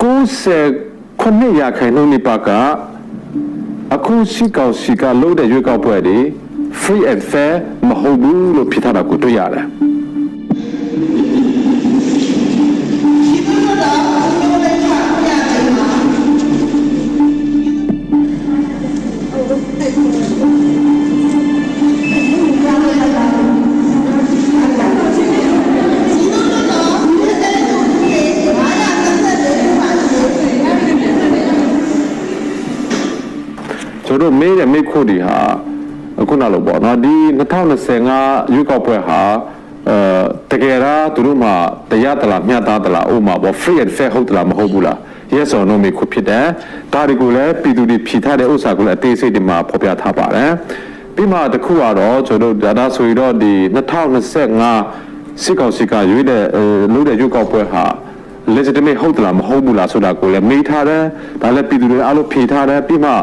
98ရာခိုင်နှုန်းနိပါကအခုရှိကောက်ရှိကလို့တဲ့ရွေးကောက်ပွဲတွေ free and fair မဟုတ်ဘူးလို့ဖြစ်ထားတာကိုတွေ့ရတယ်တို့မေးတဲ့မိခိုးတွေဟာအခုနောက်လို့ပေါ့နော်ဒီ2025ရွေးကောက်ပွဲဟာတကယ်တော့သူတို့မှာတရားတလားမျှတသလားဥမာပေါ့ free and fair ဟုတ်သလားမဟုတ်ဘူးလား yes or no မိခိုးဖြစ်တယ်ဒါတွေကိုလည်းပြည်သူတွေဖြေထားတဲ့ဥစ္စာကိုလည်းအသေးစိတ်ဒီမှာဖော်ပြထားပါတယ်ပြီးမှတစ်ခုကတော့ကျွန်တော်တို့ဒါဆိုရင်တော့ဒီ2025စစ်ကောင်စီကရွေးတဲ့လုပ်တဲ့ရွေးကောက်ပွဲဟာ legitimate ဟုတ်သလားမဟုတ်ဘူးလားဆိုတာကိုလည်းမေးထားတယ်ဒါလည်းပြည်သူတွေအားလုံးဖြေထားတယ်ပြီးမှ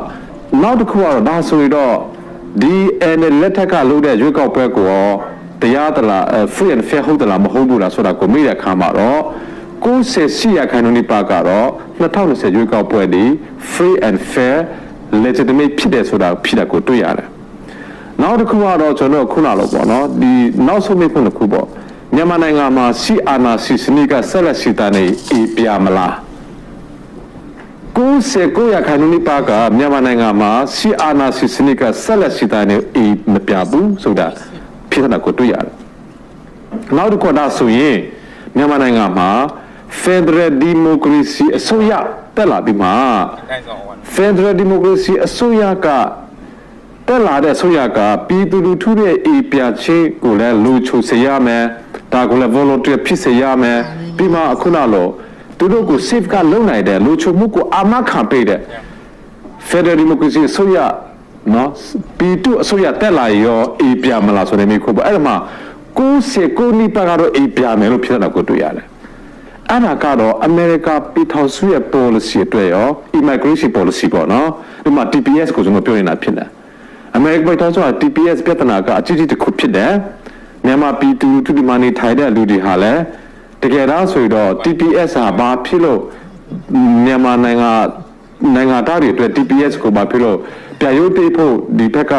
နောက်တစ်ခုကတော့ဒါဆိုရင်တော့ဒီလက်ထက်ကလုပ်တဲ့ရွေးကောက်ပွဲကိုတရားသလား free and fair ဟုတ်သလားမဟုတ်ဘူးလားဆိုတာကိုမေးတဲ့အခါမှာတော့98ရာခိုင်နှုန်းနိပါကတော့2020ရွေးကောက်ပွဲဒီ free and fair legitimate ဖြစ်တယ်ဆိုတာဖြစ်တာကိုတွေ့ရတယ်နောက်တစ်ခုကတော့ကျွန်တော်ခုနလိုပေါ့နော်ဒီနောက်ဆုံးမေးခွန်းတစ်ခုပေါ့မြန်မာနိုင်ငံမှာစီအာနာစီစနီကဆက်လက်ရှိတာနေပြမလား99ရာခိုင်နှုန်းနိပါကမြန်မာနိုင်ငံမှာစီအာနာစီစနီကဆက်လက်ရှိတာနေမပြဘူးဆိုတာဖြစ်တာကိုတွေ့ရတယ်နောက်တစ်ခုဒါဆိုရင်မြန်မာနိုင်ငံမှာ Federal Democracy အစိုးရတက်လာပြီးမှ Federal Democracy အစိုးရကတက်လာတဲ့အစိုးရကပြည်သူလူထုရဲ့ပြချင်းကိုလည်းလူချိုစေရမယ်ဒါကိုလည်း volunteer ဖြစ်စေရမယ်ပြီးမှအခုနောက်လို့သူတို့ကို safe ကလုံနိုင်တယ်လူချိုမှုကိုအာမခံပေးတယ် Federal Democracy အစိုးရနော်ပြည်သူအစိုးရတက်လာရောပြမလားဆိုတဲ့မျိုးကိုပေါ့အဲ့ဒါမှ99နိပါကတော့ပြမယ်လို့ဖြစ်တာကိုတွေ့ရတယ်အဲ့ဒါကတော့ America ပြည်ထောင်စုရဲ့ policy အတွက်ရော immigration policy ပေါ့နော်ဒီမှာ TPS ကိုကျွန်တော်ပြောနေတာဖြစ်တယ် America ပြည်ထောင်စုက TPS ပြဿနာကအကြီးကြီးတစ်ခုဖြစ်တယ်မြန်မာပြည်သူလူထုဒီမှာနေထိုင်တဲ့လူတွေဟာလည်းတကယ်တော့ဆိုတော့ TPS ဟာဘာဖြစ်လို့မြန်မာနိုင်ငံသားတွေအတွက် TPS ကိုဘာဖြစ်လို့ပြရုပ်တိဖို့ဒီဘက်က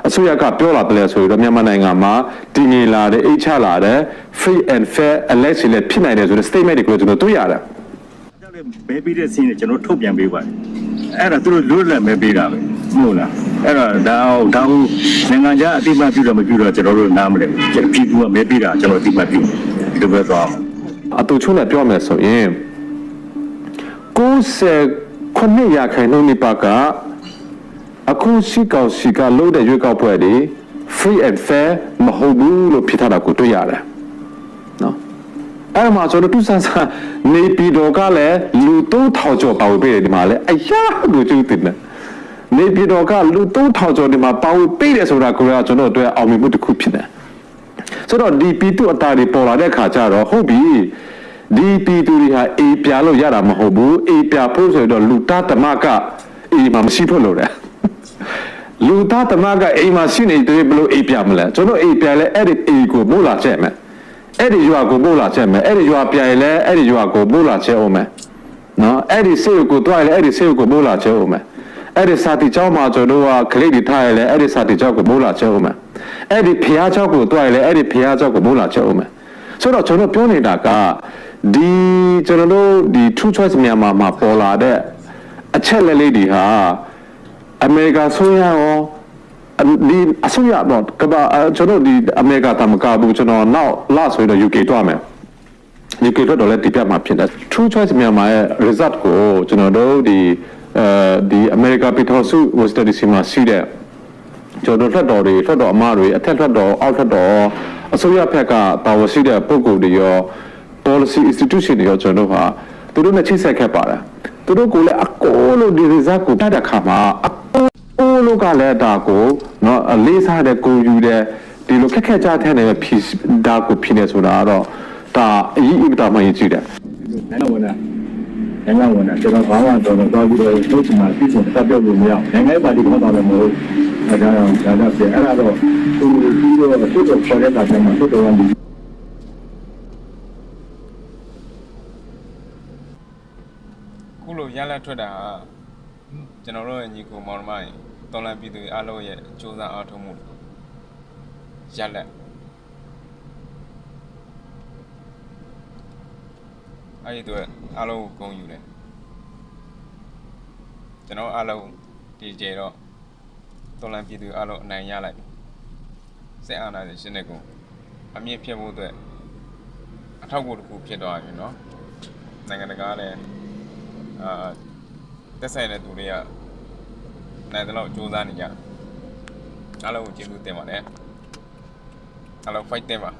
အစိုးရကပြောလာတယ်ဆိုတော့မြန်မာနိုင်ငံမှာတည်ငြိမ်လာတယ်အိတ်ချလာတယ် free and fair election လည်းဖြစ်နိုင်တယ်ဆိုတဲ့ statement တွေကိုကျွန်တော်တွေ့ရတယ်။ဒါလည်းမဲပေးတဲ့စီးနဲ့ကျွန်တော်ထုတ်ပြန်ပေးပါတယ်။အဲ့ဒါသူတို့လွတ်လပ်မဲပေးတာပဲမဟုတ်လား။အဲ့တော့ဒါကိုနိုင်ငံခြားအတိအမှတ်ပြုတော့မပြုတော့ကျွန်တော်တို့နားမလဲဘူး။ပြည်သူကမဲပေးတာကျွန်တော်အတိအမှတ်ပြုဒီလိုပဲသွားအောင်။အတူချုံးနဲ့ပြောမယ်ဆိုရင်98ရာခိုင်နှုန်းနိပါကအခုရှိကောက်ရှိကလို့တဲ့ရွေးကောက်ပွဲတွေ free and fair မဟုတ်ဘူးလို့ဖြစ်ထားတာကိုတွေ့ရတယ်နော်အဲ့မှာကျွန်တော်သူဆန်းနေပြည်တော်ကလည်းလူ3000ကျော်ပါဝင်ပေးတယ်ဒီမှာလည်းအရာကိုကျူးတင်တယ်နေပြည်တော်ကလူ3000ကျော်ဒီမှာပါဝင်ပေးတယ်ဆိုတာကိုကျွန်တော်တို့အောင်မြင်မှုတစ်ခုဖြစ်တယ်ဆိုတော့ဒီပြည်သူအသားတွေပေါ်လာတဲ့ခါကျတော့ဟုတ်ပြီဒီပြည်သူတွေဟာပြလို့ရတာမဟုတ်ဘူးပြဖို့ဆိုတော့လူသားတမကမှာမရှိဖို့လို့တယ်လူသားတမကမှာရှိနေတယ်ဘလို့ပြမလဲကျွန်တော်ပြလဲအဲ့ဒီကိုပို့လာချက်မယ်အဲ့ဒီရွာကိုပို့လာချက်မယ်အဲ့ဒီရွာပြလဲအဲ့ဒီရွာကိုပို့လာချက်အောင်မယ်နော်အဲ့ဒီဆေးကိုတွားလဲအဲ့ဒီဆေးကိုပို့လာချက်အောင်မယ်အဲ့ဒီစာတီเจ้าမှာကျွန်တော်ကခလိတွေထားရလဲအဲ့ဒီစာတီเจ้าကိုပို့လာချက်အောင်မယ်အဲ့ဒီဖျားเจ้าကိုတွားလဲအဲ့ဒီဖျားเจ้าကိုပို့လာချက်အောင်မယ်ဆိုတော့ကျွန်တော်ပြောနေတာကဒီကျွန်တော်တို့ဒီ True Choice မြန်မာမှာပေါ်လာတဲ့အချက်လက်လေးတွေဟာအမေရိကန်ဆိုရရောဒီအစိုးရတော့ကျွန်တော်ဒီအမေရိကန်တမကဘူးကျွန်တော်နောက်လာဆိုတော့ UK တွားမယ် UK တော့လည်းတိပြမှာဖြစ်တယ် True Choice မြန်မာရဲ့ result ကိုကျွန်တော်တို့ဒီအမေရိကန်ပြည်ထောင်စု Washington DC မှာရှိတဲ့ကျွန်တော်ထွက်တော်အမတွေအထက်ထွက်တော်အောက်ထွက်တော်အစိုးရဘက်ကတာဝန်ရှိတဲ့ပုဂ္ဂိုလ်တွေရော policy institution တွေရောကျွန်တော်တို့ဟာသူတို့နဲ့ချိတ်ဆက်ခဲ့ပါတယ်သူတို့ကလည်းအကိုလို့ဒီ result ကိုတတ်တဲ့ခါမှာအကိုလို့ကလည်းဒါကိုနော်လေးစားတဲ့ကိုယူတဲ့ဒီလိုခက်ကြတဲ့နဲ့ဖြီးဒါကိုဖြီးနေဆိုတာတော့ဒါအရေးအတာမှရည်ကြည့်တယ်နိုင်ငံဝန်ကျွန်တော်ဘာမှတော့တော့ပြီးတော့ထုတ်ချင်တာပြည်စုံတက်ပြောလို့မရနိုင်ငံပါတီကတော့လည်းမဟုတ်ဒါကြောင့်ဒါပြအဲ့ဒါတော့သူပြီးတော့သူ့ကိုခေါ်တဲ့အခါကျမှသူ့တော်က ခုလိုရလက်ထွက်တာဟာကျွန်တော်တို့ရဲ့ညီကိုမောင်နှမတွေတော်လန်ပြည်သူတွေအားလုံးရဲ့စူးစမ်းအားထုတ်မှုရလက်အဲ့ဒီတော့အားလုံးကိုဂုဏ်ယူတယ်ကျွန်တော်အားလုံးဒီကြေတော့တော်လန်ပြည်သူအားလုံးအနိုင်ရလိုက်စိတ်အာဏာရှင်တဲ့ကိုအမြင့်ဖြစ်ဖို့အတွက်အထောက်အကူတစ်ခုဖြစ်သွားပြီเนาะနိုင်ငံတကာလည်းတက်ဆိုင်တဲ့သူတွေကနိုင်တဲ့လောက်စူးစမ်းနေကြအားလုံးကိုကျေးဇူးတင်ပါတယ်အားလုံး fight တင်ပါ